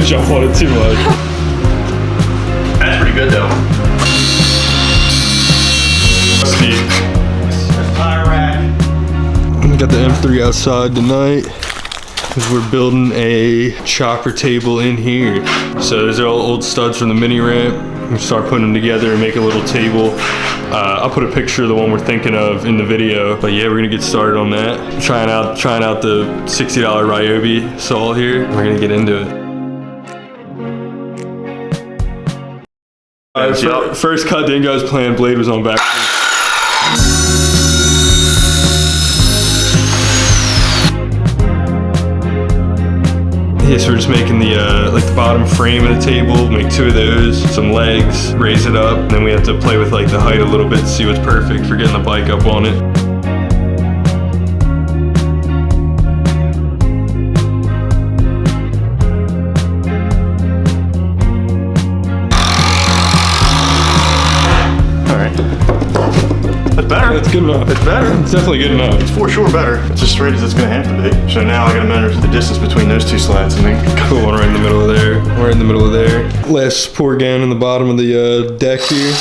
jump on it too much. That's pretty good though. Steep. Tire rack. Got the M3 outside tonight because we're building a chopper table in here. So there's all old studs from the mini ramp. We start putting them together and make a little table. I'll put a picture of the one we're thinking of in the video. But yeah, we're gonna get started on that. Trying out the $60 Ryobi saw here. We're gonna get into it. First cut didn't go as planned. Blade was on back. Yeah, so we're just making the like the bottom frame of the table, make 2 of those, some legs, raise it up, and then we have to play with like the height a little bit to see what's perfect for getting the bike up on it. That's good enough. It's better. It's definitely good enough. It's for sure better. It's as straight as it's gonna have to be. So now I gotta measure the distance between those 2 slats and then put one right in the middle of there. Right in the middle of there. Last support gown in the bottom of the deck here.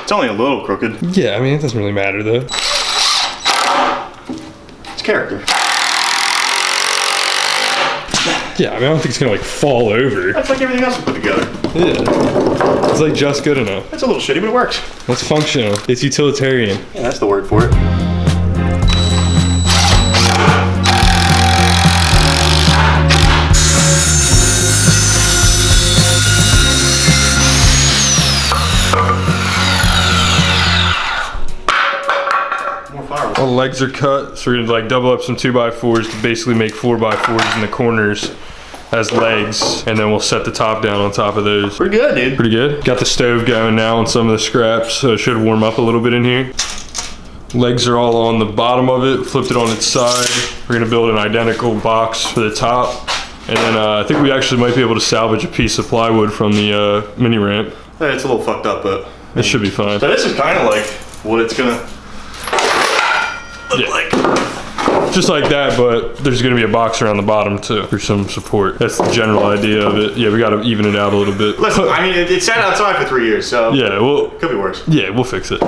It's only a little crooked. Yeah, I mean, it doesn't really matter though. It's character. Yeah, I mean, I don't think it's gonna like fall over. That's like everything else we put together. Yeah. It's like just good enough. It's a little shitty, but it works. It's functional. It's utilitarian. Yeah, that's the word for it. More firewood. All the legs are cut, so we're gonna like double up some 2x4s to basically make 4x4s in the corners as legs, and then we'll set the top down on top of those. Pretty good, dude. Pretty good. Got the stove going now on some of the scraps, so it should warm up a little bit in here. Legs are all on the bottom of it, flipped it on its side. We're gonna build an identical box for the top, and then I think we actually might be able to salvage a piece of plywood from the mini ramp. Hey, it's a little fucked up, but it should be fine. So this is kind of like what it's gonna look like. Just like that, but there's gonna be a box around the bottom too for some support. That's the general idea of it. Yeah, we gotta even it out a little bit. Listen, I mean, it sat outside for 3 years, so yeah, well, could be worse. Yeah, we'll fix it.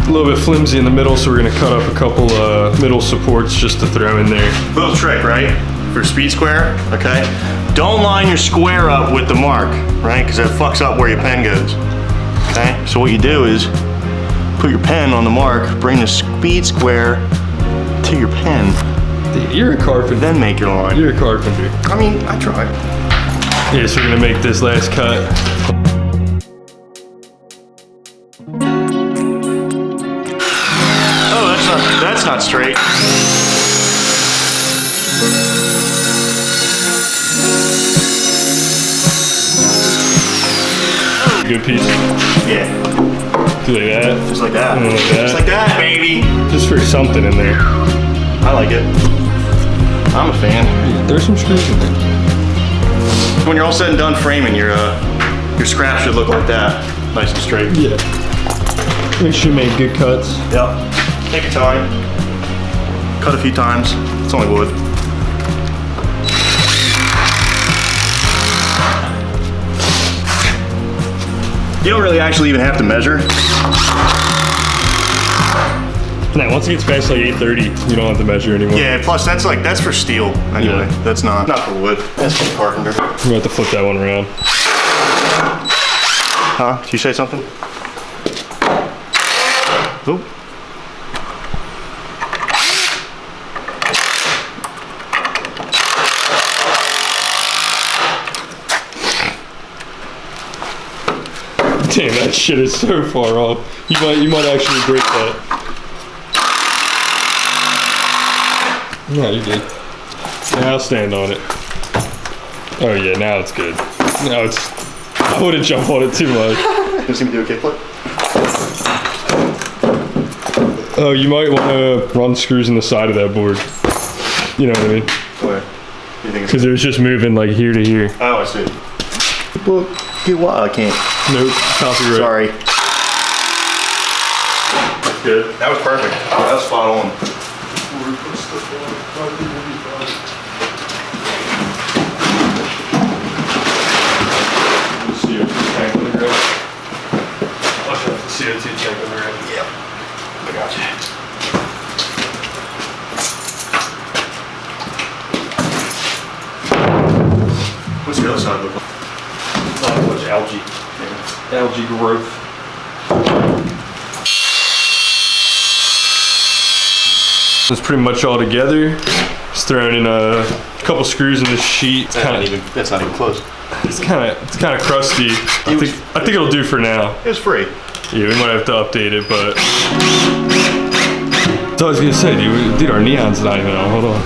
A little bit flimsy in the middle, so we're gonna cut up a couple middle supports just to throw in there. Little trick, right? For speed square, okay? Don't line your square up with the mark, right? Because that fucks up where your pen goes, okay? So what you do is put your pen on the mark, bring the speed square to your pen. Dude, you're a carpenter. Then make your line. You're a carpenter. I mean, I tried. Yeah, so we're gonna make this last cut. That's not straight. Good piece. Yeah. Do like that. Just like that. Like that. Just like that, baby. Just for something in there. I like it. I'm a fan. Yeah, there's some screws in there. When you're all said and done framing, your scrap should look like that. Nice and straight. Yeah. Make sure you make good cuts. Yep. Take your time. Cut a few times. It's only wood. You don't really actually even have to measure. Now, once it gets past like 830, you don't have to measure anymore. Yeah, plus that's for steel anyway. Yeah. That's not for wood. That's for carpenter. We're gonna have to flip that one around. Huh? Did you say something? Oop. Damn, that shit is so far off. You might actually break that. No, you're good. Yeah, I'll stand on it. Oh yeah, now it's good. Now it's, I wouldn't jump on it too much. You see me do a kickflip? Oh, you might want to run screws in the side of that board. You know what I mean? Where? You think Because it was just moving like here to here. Oh, I see. Well, get what? I can't. Nope, copyright. Sorry. That's good. That was perfect. That was spot on. CO2 tank on the ground. Yep. I got you. What's the other side look like? Not much algae. Yeah. Algae growth. It's pretty much all together. Just throwing in a couple screws in this sheet. That's not even close. It's kind of crusty. I think it'll do for now. It was free. Yeah, we might have to update it, but that's what I was gonna say, dude. Our neon's not even on. Hold on.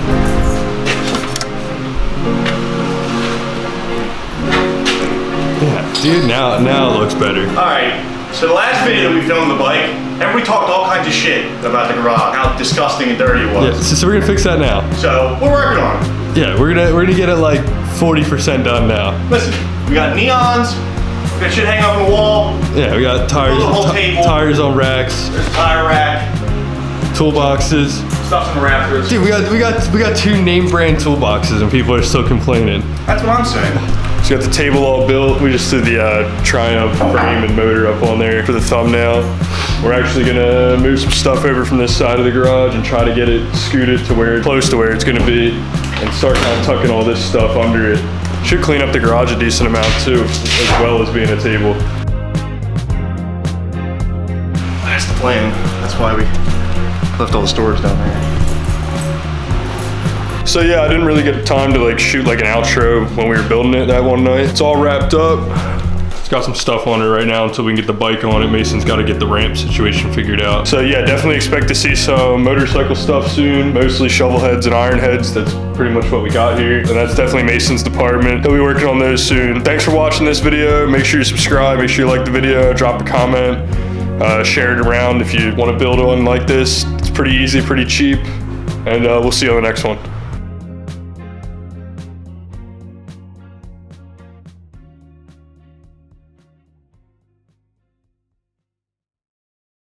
Yeah, dude. Now it looks better. All right. So the last video that we filmed the bike, everybody talked all kinds of shit about the garage, how disgusting and dirty it was. Yeah, so we're gonna fix that now. So we're working on it. Yeah, we're gonna get it like 40% done now. Listen, we got neons, we got shit hanging up on the wall, Yeah, we got tires, the whole table. tires on racks, there's a tire rack, toolboxes. stuff's in the rafters. Dude, we got 2 name brand toolboxes and people are still complaining. That's what I'm saying. So we got the table all built. We just threw the Triumph frame and motor up on there for the thumbnail. We're actually gonna move some stuff over from this side of the garage and try to get it scooted to close to where it's gonna be, and start kind of tucking all this stuff under it. Should clean up the garage a decent amount too, as well as being a table. That's the plan. That's why we left all the storage down there. So yeah, I didn't really get time to like shoot like an outro when we were building it that one night. It's all wrapped up. It's got some stuff on it right now until we can get the bike on it. Mason's got to get the ramp situation figured out. So yeah, definitely expect to see some motorcycle stuff soon. Mostly shovel heads and iron heads. That's pretty much what we got here. And that's definitely Mason's department. He'll be working on those soon. Thanks for watching this video. Make sure you subscribe. Make sure you like the video. Drop a comment. Share it around if you want to build one like this. It's pretty easy, pretty cheap. And we'll see you on the next one.